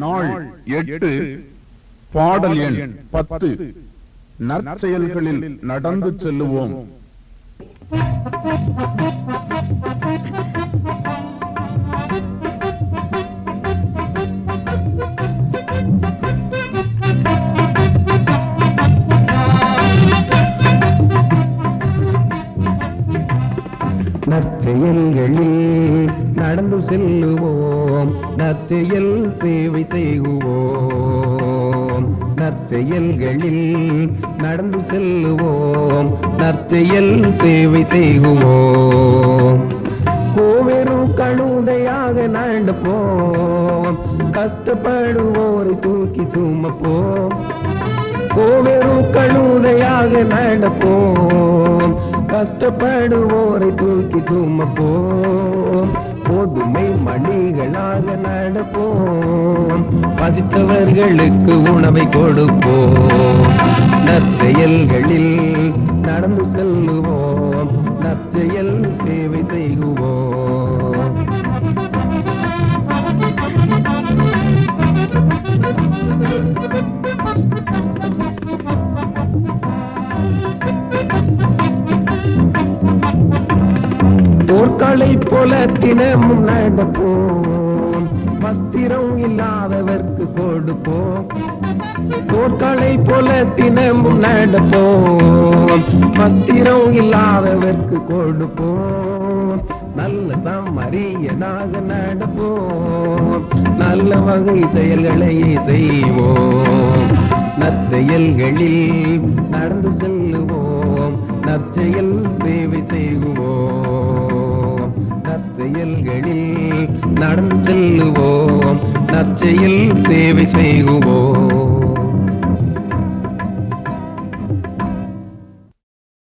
நாள் 8 பாடல் எண் 10 நற்செயல்களில் நடந்து செல்லுவோம். நற்செயல்களில் நடந்து செல்லுவோம், நற்செயல் சேவை செய்குவோம். நற்செயல்களில் நடந்து செல்லுவோம், நற்செயல் சேவை செய்குவோம். கோவெரு கழுதையாக நடப்போம், கஷ்டப்படுவோரை தூக்கி சுமப்போம். கோவெரு கழுதையாக நடப்போம், கஷ்டப்படுவோரை தூக்கி சுமப்போம். பொதுமை மணிகளாக நடப்போம், பசித்தவர்களுக்கு உணவை கொடுப்போம். நற்செயல்களில் நடந்து செல்லுவோம், நற்செயல் சேவை செய்குவோம். போர்க்களை போல தினமும் நடப்போம், வஸ்திரம் இல்லாதவர்க்கு கொடுப்போம். போர்க்களை போல தினமும் நடப்போம், வஸ்திரம் இல்லாதவர்க்கு கொடுப்போம். நல்ல சமரியனாக நடப்போம், நல்ல வகை செயல்களை செய்வோம். நற்செயல்களில் நடந்து செல்லுவோம், நற்செயல் சேவை செய்குவோம். நற்செயல்களில் நடந்து செல்லுவோம், நற்செயல் சேவை செய்குவோம்.